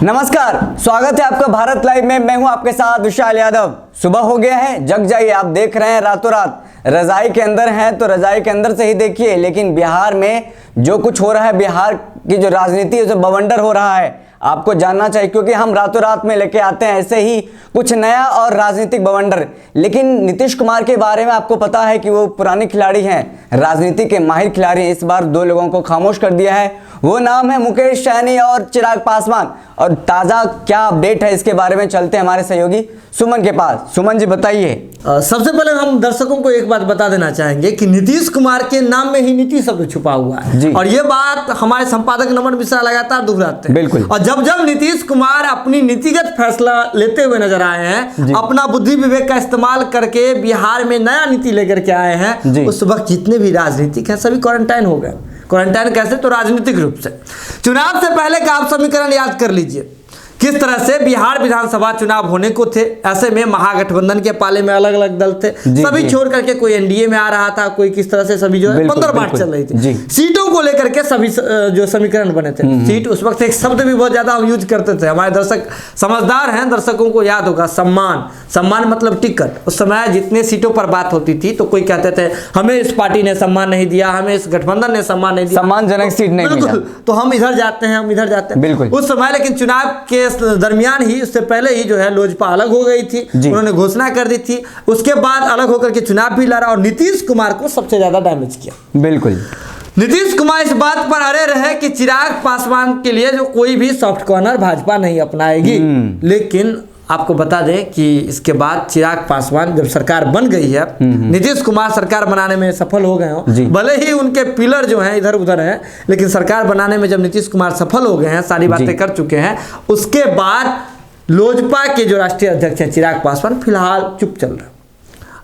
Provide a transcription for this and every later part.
नमस्कार, स्वागत है आपका भारत लाइव में। मैं हूं आपके साथ विशाल यादव। सुबह हो गया है, जग जाइए। आप देख रहे हैं रातों रात रजाई के अंदर हैं तो रजाई के अंदर से ही देखिए। लेकिन बिहार में जो कुछ हो रहा है, बिहार की जो राजनीति है, जो बवंडर हो रहा है, आपको जानना चाहिए, क्योंकि हम रातों रात में लेके आते हैं ऐसे ही कुछ नया और राजनीतिक बवंडर। लेकिन नीतीश कुमार के बारे में आपको पता है कि वो पुराने खिलाड़ी हैं, राजनीति के माहिर खिलाड़ी। इस बार दो लोगों को खामोश कर दिया है। वो नाम है मुकेश सहनी और चिराग पासवान। और ताज़ा क्या अपडेट है इसके बारे में चलते हैं हमारे सहयोगी सुमन के पास। सुमन जी बताइए। सबसे पहले हम दर्शकों को एक बात बता देना चाहेंगे कि नीतीश कुमार के नाम में ही नीति शब्द छुपा हुआ है और ये बात हमारे संपादक नमन मिश्रा लगातार दोहराते हैं। बिल्कुल। और जब जब नीतीश कुमार अपनी नीतिगत फैसला लेते हुए नजर आए हैं, अपना बुद्धि विवेक का इस्तेमाल करके बिहार में नया नीति लेकर के आए हैं, उस वक्त जितने भी राजनीतिक हैं सभी क्वारंटाइन हो गए। क्वारंटाइन कैसे? तो राजनीतिक रूप से। चुनाव से पहले का आप समीकरण याद कर लीजिए, किस तरह से बिहार विधानसभा चुनाव होने को थे। ऐसे में महागठबंधन के पाले में अलग अलग दल थे, सभी छोड़ करके कोई एनडीए में आ रहा था, कोई किस तरह से सभी जो है 15 बांट चल रही थी। सीटों को लेकर के सभी जो समीकरण बने थे। सीट उस वक्त एक शब्द भी बहुत ज्यादा हम यूज करते थे, हमारे दर्शक समझदार हैं, दर्शकों को याद होगा, सम्मान। सम्मान मतलब टिकट। उस समय जितने सीटों पर बात होती थी तो कोई कहते थे हमें इस पार्टी ने सम्मान नहीं दिया, हमें इस गठबंधन ने सम्मान नहीं दिया, सम्मानजनक सीट नहीं मिला, तो हम इधर जाते हैं, हम इधर जाते हैं। बिल्कुल उस समय लेकिन चुनाव के दरमियान ही, उससे पहले ही जो है लोजपा अलग हो गई थी, उन्होंने घोषणा कर दी थी। उसके बाद अलग होकर के चुनाव भी लड़ा और नीतीश कुमार को सबसे ज्यादा डैमेज किया। बिल्कुल। नीतीश कुमार इस बात पर अड़े रहे कि चिराग पासवान के लिए जो कोई भी सॉफ्ट कॉर्नर भाजपा नहीं अपनाएगी। लेकिन आपको बता दें कि इसके बाद चिराग पासवान जब सरकार बन गई है, नीतीश कुमार सरकार बनाने में सफल हो गए हो, भले ही उनके पिलर जो हैं इधर उधर हैं, लेकिन सरकार बनाने में जब नीतीश कुमार सफल हो गए हैं, सारी बातें कर चुके हैं, उसके बाद लोजपा के जो राष्ट्रीय अध्यक्ष हैं चिराग पासवान फिलहाल चुप चल रहे।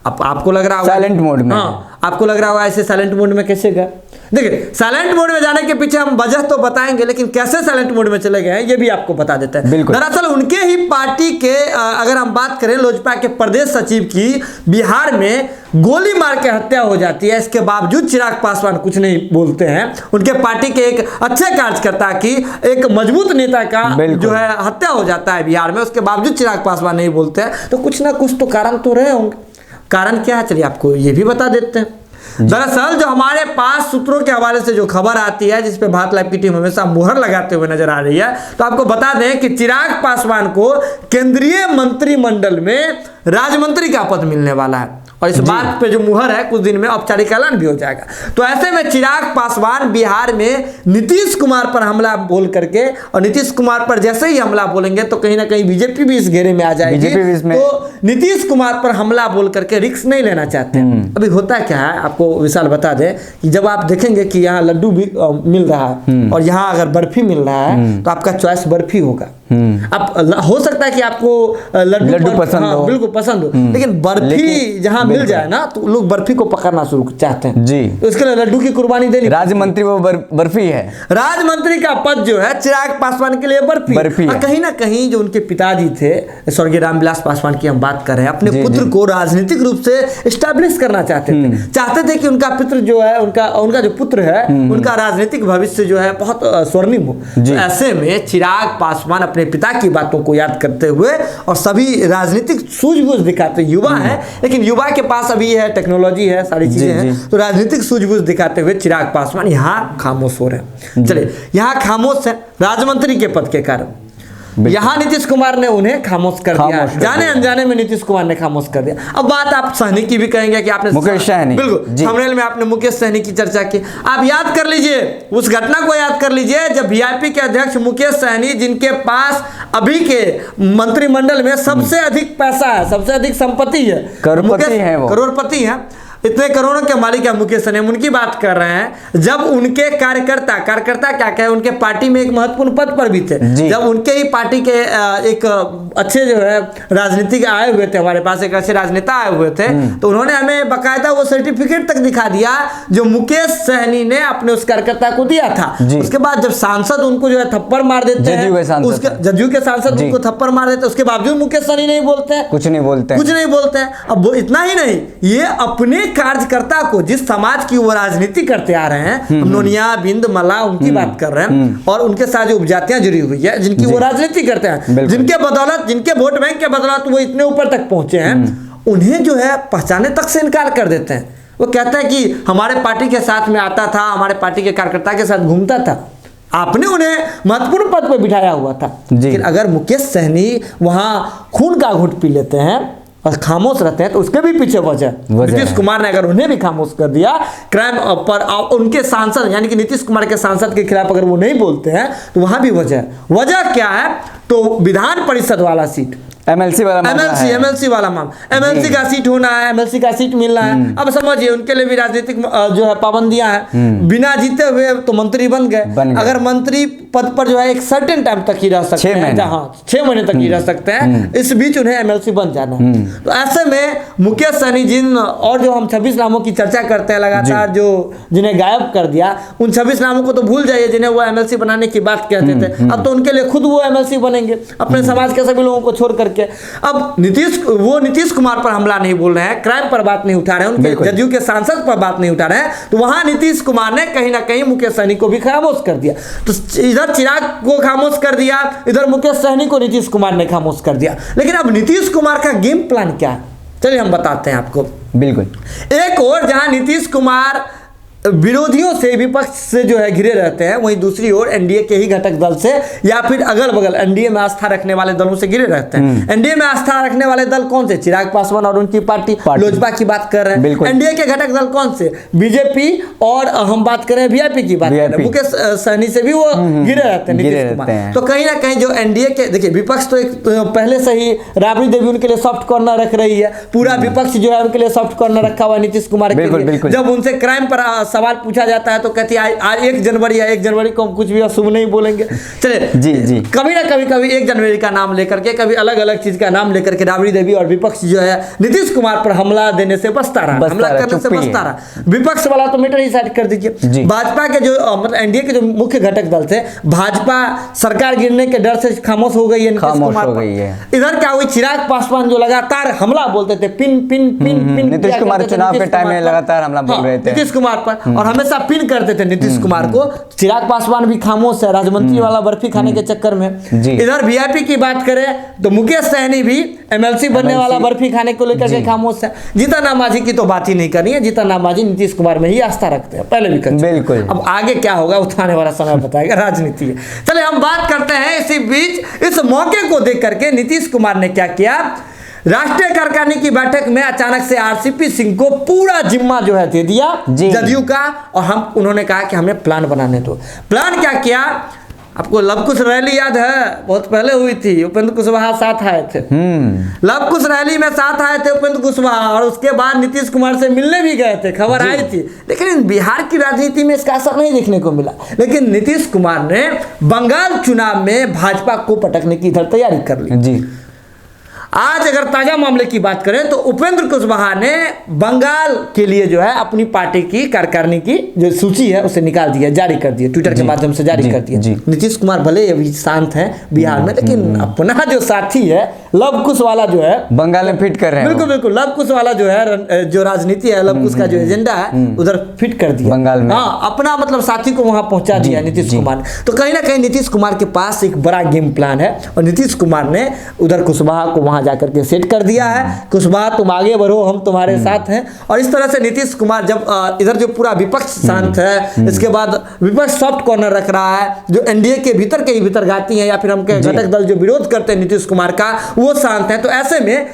अब आपको लग रहा होगा साइलेंट मोड में। हाँ, आपको लग रहा होगा ऐसे साइलेंट मोड में कैसे गए। देखिए, साइलेंट मोड में जाने के पीछे हम वजह तो बताएंगे, लेकिन कैसे साइलेंट मोड में चले गए हैं ये भी आपको बता देते हैं। दरअसल उनके ही पार्टी के, अगर हम बात करें लोजपा के प्रदेश सचिव की, बिहार में गोली मार के हत्या हो जाती है। इसके बावजूद चिराग पासवान कुछ नहीं बोलते हैं। उनके पार्टी के एक अच्छे कार्यकर्ता की, एक मजबूत नेता का जो है हत्या हो जाता है बिहार में, उसके बावजूद चिराग पासवान नहीं बोलते हैं। तो कुछ ना कुछ तो कारण तो रहे होंगे। कारण क्या है, चलिए आपको ये भी बता देते हैं। दरअसल जो हमारे पास सूत्रों के हवाले से जो खबर आती है, जिसपे भारत लाइव की टीम हमेशा मुहर लगाते हुए नजर आ रही है, तो आपको बता दें कि चिराग पासवान को केंद्रीय मंत्रिमंडल में राज्य मंत्री का पद मिलने वाला है और इस बात पे जो मुहर है कुछ दिन में औपचारिक ऐलान भी हो जाएगा। तो ऐसे में चिराग पासवान बिहार में नीतीश कुमार पर हमला बोल करके, और नीतीश कुमार पर जैसे ही हमला बोलेंगे तो कहीं ना कहीं बीजेपी भी इस घेरे में आ जाएगी। तो नीतीश कुमार पर हमला बोल करके रिस्क नहीं लेना चाहते। अभी होता क्या है आपको विशाल बता दें कि जब आप देखेंगे कि यहाँ लड्डू भी मिल रहा है और यहाँ अगर बर्फी मिल रहा है तो आपका चॉइस बर्फी होगा। अब हो सकता है कि आपको लड्डू पसंद हो, बिल्कुल पसंद हो, लेकिन बर्फी जहाँ मिल जाए ना तो लोग बर्फी को पकड़ना शुरू चाहते हैं जी। तो इसके लिए लड्डू की कुर्बानी देनी। राज्य मंत्री वो बर्फी है। राज्य मंत्री का पद जो है चिराग पासवान के लिए बर्फी है। कहीं ना कहीं जो उनके पिताजी थे, स्वर्गीय रामविलास पासवान की हम बात कर रहे हैं, अपने पुत्र को राजनीतिक रूप से एस्टैब्लिश करना चाहते थे कि उनका पुत्र जो है, उनका जो पुत्र है, उनका राजनीतिक भविष्य जो है बहुत स्वर्णिम हो। ऐसे में चिराग पासवान अपने पिता की बातों को याद करते हुए और सभी राजनीतिक सूझबूझ दिखाते, युवा है लेकिन युवा के पास अभी है, टेक्नोलॉजी है, सारी चीजें हैं, तो राजनीतिक सूझबूझ दिखाते हुए चिराग पासवान यहाँ खामोश हो रहे हैं। चलिए, यहाँ खामोश है राज्य मंत्री के पद के कारण। यहाँ नीतीश कुमार ने उन्हें खामोश कर दिया, जाने अनजाने में नीतीश कुमार ने खामोश कर दिया। अब बात आप सहनी की भी कहेंगे कि आपने मुकेश सहनी, बिल्कुल थंबनेल में आपने मुकेश सहनी की चर्चा की। आप याद कर लीजिए उस घटना को, याद कर लीजिए जब वीआईपी के अध्यक्ष मुकेश सहनी, जिनके पास अभी के मंत्रिमंडल में सबसे अधिक पैसा है, सबसे अधिक संपत्ति है, करोड़पति है, इतने करोड़ों के मालिक है मुकेश सहनी, उनकी बात कर रहे हैं। जब उनके कार्यकर्ता क्या कहे, उनके पार्टी में एक महत्वपूर्ण पद पर भी थे, जब उनके ही पार्टी के एक अच्छे जो है राजनीतिक आए हुए थे, हमारे पास एक अच्छे राजनेता आए हुए थे, तो उन्होंने हमें बकायदा वो सर्टिफिकेट तक दिखा दिया जो मुकेश सहनी ने अपने उस कार्यकर्ता को दिया था। उसके बाद जब सांसद उनको जो है थप्पड़ मार देते हैं, जदयू के सांसद उनको थप्पड़ मार देते हैं, उसके बावजूद मुकेश सहनी नहीं बोलते हैं, कुछ नहीं बोलते हैं। अब वो इतना ही नहीं, ये अपने एक कार्यकर्ता को, जिस समाज की वो राजनीति करते आ रहे हैं, नोनिया, बिंद, मला, उनकी बात कर रहे हैं, और उनके साथ जो उपजातियां जुड़ी हुई है, जिनकी वो राजनीति करते हैं, जिनके बदौलत, जिनके वोट बैंक के बदौलत वो इतने ऊपर तक पहुंचे हैं, उन्हें जो है पहचाने तक से इनकार कर देते हैं। वो कहते हैं कि हमारे पार्टी के साथ में आता था, हमारे पार्टी के कार्यकर्ता के साथ घूमता था, आपने उन्हें महत्वपूर्ण पद पर बिठाया हुआ था। लेकिन अगर मुकेश सहनी वहां खून का घूंट पी लेते हैं और खामोश रहते हैं तो उसके भी पीछे वजह नीतीश कुमार ने अगर उन्हें भी खामोश कर दिया क्राइम पर, उनके सांसद यानी कि नीतीश कुमार के सांसद के खिलाफ अगर वो नहीं बोलते हैं तो वहां भी वजह क्या है? तो विधान परिषद वाला सीट, एमएलसी वाला मामला, एमएलसी का सीट होना है, एमएलसी का सीट मिलना है। अब समझिए उनके लिए भी राजनीतिक जो है पाबंदियां हैं। बिना जीते हुए तो मंत्री बन गए, अगर मंत्री पद पर जो है एक सर्टेन टाइम तक ही रह सकते हैं, जहां 6 महीने तक ही रह सकते हैं, इस बीच उन्हें एमएलसी बन जाना है। तो ऐसे में मुकेश सहनी जिन और जो हम 26 नामों की चर्चा करते हैं लगातार, जो जिन्हें गायब कर दिया, उन 26 नामों को तो भूल जाइए जिन्हें वो एमएलसी बनाने की बात कहते थे। अब तो उनके लिए खुद वो एमएलसी बनेंगे अपने समाज के सभी लोगों को छोड़ करके। अब नीतीश कुमार पर हमला नहीं बोल रहे हैं, क्राइम पर बात नहीं उठा रहे हैं, उनके जदयू के सांसद पर बात नहीं उठा रहे हैं, तो वहां नीतीश कुमार ने कहीं ना कहीं मुकेश सहनी को भी खामोश कर दिया। तो इधर चिराग को खामोश कर दिया, इधर मुकेश सहनी को नीतीश कुमार ने खामोश कर दिया। लेकिन अब नीतीश कुमार का गेम प्लान क्या है, चलिए हम बताते हैं आपको। बिल्कुल। एक और जहां नीतीश कुमार विरोधियों से, विपक्ष से जो है घिरे रहते हैं, वहीं दूसरी ओर एनडीए के ही घटक दल से या फिर अगल बगल एनडीए में आस्था रखने वाले दलों से घिरे रहते हैं। एनडीए में आस्था रखने वाले दल कौन से? चिराग पासवान और उनकी पार्टी लोजपा की बात कर रहे हैं। एनडीए के घटक दल कौन से? बीजेपी, और हम बात करें वीआईपी की बात कर रहे हैं, मुकेश सहनी से भी वो घिरे रहते हैं नीतीश कुमार। तो कहीं ना कहीं जो एनडीए के, देखिए विपक्ष तो एक पहले से ही राबड़ी देवी उनके लिए सॉफ्ट कॉर्नर रख रही है, पूरा विपक्ष जो है उनके लिए सॉफ्ट कॉर्नर रखा हुआ नीतीश कुमार के लिए। जब उनसे क्राइम पर सवाल पूछा जाता है तो कहती है आज 1 जनवरी है, 1 जनवरी को हम कुछ भी अशुभ नहीं बोलेंगे। चलिए जी कभी ना कभी 1 जनवरी का नाम लेकर के, कभी अलग अलग चीज का नाम लेकर के राबड़ी देवी और विपक्ष जो है नीतीश कुमार पर हमला देने से बचता रहा, हमला करने से बचता रहा। विपक्ष वाला तो मीटर ही साइड कर दीजिए। भाजपा के जो मतलब एनडीए के जो मुख्य घटक दल थे, भाजपा सरकार गिरने के डर से खामोश हो गई है नीतीश कुमार पर। इधर क्या हुई? चिराग पासवान जो लगातार हमला बोलते थे, pin pin pin pin, Nitish Kumar चुनाव के टाइम में लगातार हमला बोल रहे थे नीतीश कुमार पर, और हमेशा पिन करते थे नीतीश कुमार को। चिराग पासवान भी खामोश है राज्यमंत्री वाला बर्फी खाने के चक्कर में। इधर वीआईपी की बात करें तो मुकेश सहनी भी एमएलसी बनने वाला बर्फी खाने को लेकर के खामोश है। जीतन राम मांझी की तो बात ही नहीं करनी है, जीतन राम मांझी नीतीश कुमार में ही आस्था रखते हैं, पहले भी करते। बिल्कुल। अब आगे क्या होगा उठाने वाला समय बताएगा, राजनीति है। चलिए हम बात करते हैं इसी बीच इस मौके को देख करके नीतीश कुमार ने क्या किया। राष्ट्रीय कार्यकारिणी की बैठक में अचानक से आरसीपी सिंह को पूरा जिम्मा जो है दे दिया जदयू का, और उन्होंने कहा कि हमें प्लान बनाने दो। प्लान क्या किया? आपको लव कुश रैली याद है, बहुत पहले हुई थी, उपेंद्र कुशवाहा साथ आए थे। लव कुश रैली में साथ आए थे उपेंद्र कुशवाहा, और उसके बाद नीतीश कुमार से मिलने भी गए थे, खबर आई थी। लेकिन बिहार की राजनीति में इसका असर नहीं देखने को मिला। लेकिन नीतीश कुमार ने बंगाल चुनाव में भाजपा को पटकने की इधर तैयारी कर ली जी। आज अगर ताजा मामले की बात करें तो उपेंद्र कुशवाहा ने बंगाल के लिए जो है अपनी पार्टी की कार्यकारिणी की जो सूची है उसे निकाल दिया, जारी कर दिया, ट्विटर के माध्यम से जारी कर दिया। नीतीश कुमार भले अभी शांत हैं बिहार में, लेकिन अपना जो साथी है लव कुश वाला जो है बंगाल में फिट कर रहे हैं। बिल्कुल बिल्कुल, लव कुश वाला जो है, जो राजनीति है, लव कुश का जो एजेंडा है उधर फिट कर दिया बंगाल में। हाँ, अपना मतलब साथी को वहां पहुंचा दिया नीतीश कुमार ने। तो कहीं ना कहीं नीतीश कुमार के पास एक बड़ा गेम प्लान है, और नीतीश कुमार ने उधर कुशवाहा को वहां जाकर के सेट कर दिया है। कुशवाहा तुम आगे बढ़ो, हम तुम्हारे साथ हैं। और इस तरह से नीतीश कुमार जब इधर जो पूरा विपक्ष शांत है, इसके बाद विपक्ष सॉफ्ट कॉर्नर रख रहा है, जो एनडीए के भीतर के ही भीतर गाती हैं या फिर हम घटक दल जो विरोध करते हैं नीतीश कुमार का, वो शांत है। तो ऐसे में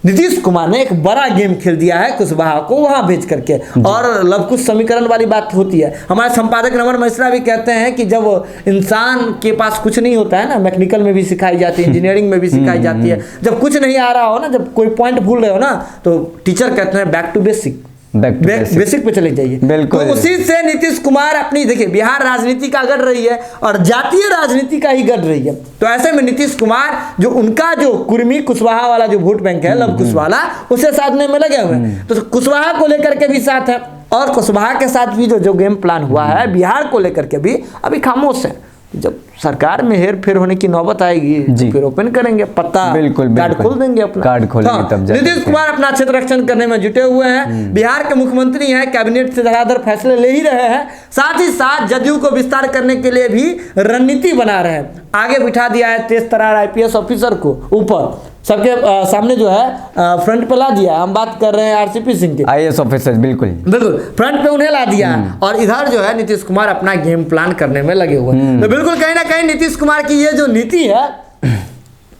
नीतीश कुमार ने एक बड़ा गेम खेल दिया है कुशवाहा को वहां भेज करके। और लव कुश समीकरण वाली बात होती है, हमारे संपादक रमन मिश्रा भी कहते हैं कि जब इंसान के पास कुछ नहीं होता है ना, मैकेनिकल में भी सिखाई जाती है, इंजीनियरिंग में भी सिखाई जाती है, जब कुछ नहीं आ रहा हो ना, जब कोई पॉइंट भूल रहे हो ना, तो टीचर कहते हैं बैक टू बेसिक, बेसिक पे चले जाइए। तो उसी से नीतीश कुमार अपनी, देखिए बिहार राजनीति का गढ़ रही है और जातीय राजनीति का ही गढ़ रही है। तो ऐसे में नीतीश कुमार जो उनका जो कुर्मी कुशवाहा वाला जो वोट बैंक है, लव कुश वाला, उसे साधने में लगे हुए हैं। तो कुशवाहा को लेकर के भी साथ है, और कुशवाहा के साथ भी जो गेम प्लान हुआ है बिहार को लेकर के भी अभी खामोश है। जब सरकार में हेर फेर होने की नौबत आएगी तो फिर ओपन करेंगे पत्ता, बिल्कुल कार्ड खोल देंगे अपना, कार्ड खोलेंगे तब जाके। नीतीश कुमार अपना क्षेत्र रक्षण करने में जुटे हुए हैं, बिहार के मुख्यमंत्री हैं, कैबिनेट से धड़ाधड़ फैसले ले ही रहे हैं, साथ ही साथ जदयू को विस्तार करने के लिए भी रणनीति बना रहे हैं। आगे बिठा दिया है तेज तर्रार आईपीएस ऑफिसर को, ऊपर सबके सामने जो है फ्रंट पे ला दिया। हम बात कर रहे हैं आरसीपी सिंह के, आईएएस ऑफिसर, बिल्कुल बिल्कुल फ्रंट पे उन्हें ला दिया और इधर जो है नीतीश कुमार अपना गेम प्लान करने में लगे हुए हैं। तो बिल्कुल कहीं ना कहीं नीतीश कुमार की ये जो नीति है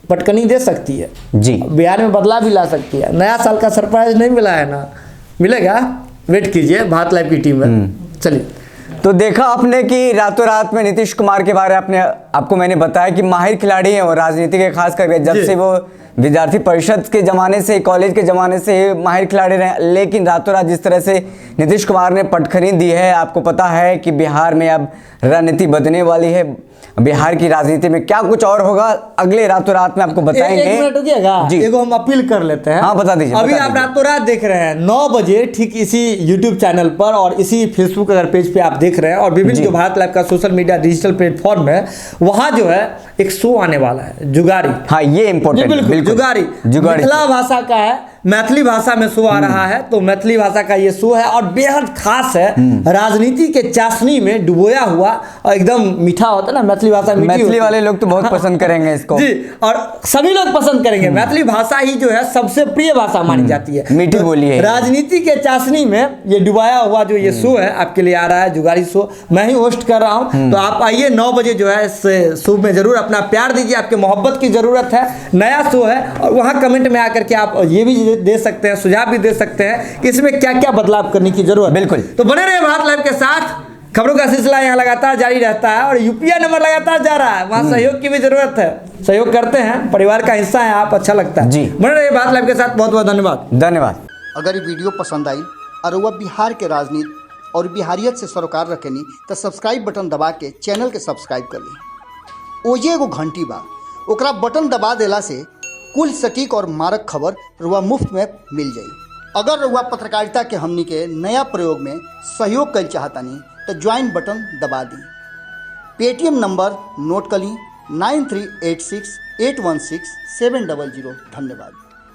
पटकनी दे सकती है जी, बिहार में बदलाव भी ला सकती है। नया साल का सरप्राइज नहीं मिला है ना, मिलेगा, वेट कीजिए भारत लाइव की टीम में। चलिए, तो देखा आपने कि रातों रात में नीतीश कुमार के बारे में आपको मैंने बताया कि माहिर खिलाड़ी हैं और राजनीति के, खास करके जब से वो विद्यार्थी परिषद के ज़माने से, कॉलेज के ज़माने से माहिर खिलाड़ी रहे। लेकिन रातों रात जिस तरह से नीतीश कुमार ने पटखनी दी है, आपको पता है कि बिहार में अब रणनीति बदलने वाली है। बिहार की राजनीति में क्या कुछ और होगा अगले रातों रात में आपको बताएंगे। एक मिनट रुकिएगा जी, एगो हम अपील कर लेते हैं। हाँ, बता दीजिए। अभी आप रातों रात देख रहे हैं 9 बजे ठीक इसी यूट्यूब चैनल पर और इसी फेसबुक अगर पेज पे आप देख रहे हैं और विभिन्न जो भारत लाइव का सोशल मीडिया डिजिटल प्लेटफॉर्म है, वहां जो है एक शो आने वाला है, जुगारी। हाँ, ये इंपॉर्टेंट है, बिल्कुल जुगारी मिथिला भाषा का है, मैथिली भाषा में शो आ रहा है। तो मैथिली भाषा का ये शो है और बेहद खास है, राजनीति के चाशनी में डुबोया हुआ और एकदम मीठा होता है ना, मैथिली भाषा मैथिली वाले लोग तो बहुत पसंद करेंगे इसको जी, और सभी लोग पसंद करेंगे। मैथिली भाषा ही जो है सबसे प्रिय भाषा मानी जाती है, मीठी बोली है। राजनीति के चाशनी में ये डुबाया हुआ जो ये शो है आपके लिए आ रहा है, जुगारी शो, मैं ही होस्ट कर रहा हूँ। तो आप आइए 9 बजे जो है इस शो में जरूर अपना प्यार दीजिए, आपके मोहब्बत की जरूरत है, नया शो है। और वहाँ कमेंट में आकर के आप ये भी दे सकते हैं, सुझाव भी दे सकते हैं कि इसमें क्या क्या बदलाव करने की जरूरत है। बिल्कुल, तो बने रहे भारत लाइव के साथ, खबरों का सिलसिला यहाँ लगातार जारी रहता है और यूपीआई नंबर लगातार जा रहा है, वहाँ सहयोग की भी जरूरत है, सहयोग करते हैं, परिवार का हिस्सा है आप, अच्छा लगता है जी। बने रहे भारत लाइव के साथ, बहुत बहुत धन्यवाद। धन्यवाद। अगर ये वीडियो पसंद आई और वह बिहार के राजनीति और बिहारियत से सरोकार रखेनी तो सब्सक्राइब बटन दबा के चैनल के सब्सक्राइब कर ली। ओजे एगो घंटी बा, ओकरा बटन दबा देला से कुल सटीक और मारक खबर रुआ मुफ्त में मिल जाई। अगर रुआ पत्रकारिता के हमनी के नया प्रयोग में सहयोग कर चाहतानी तो ज्वाइन बटन दबा दी। पेटीएम नंबर नोट कर ली 9386816700। धन्यवाद।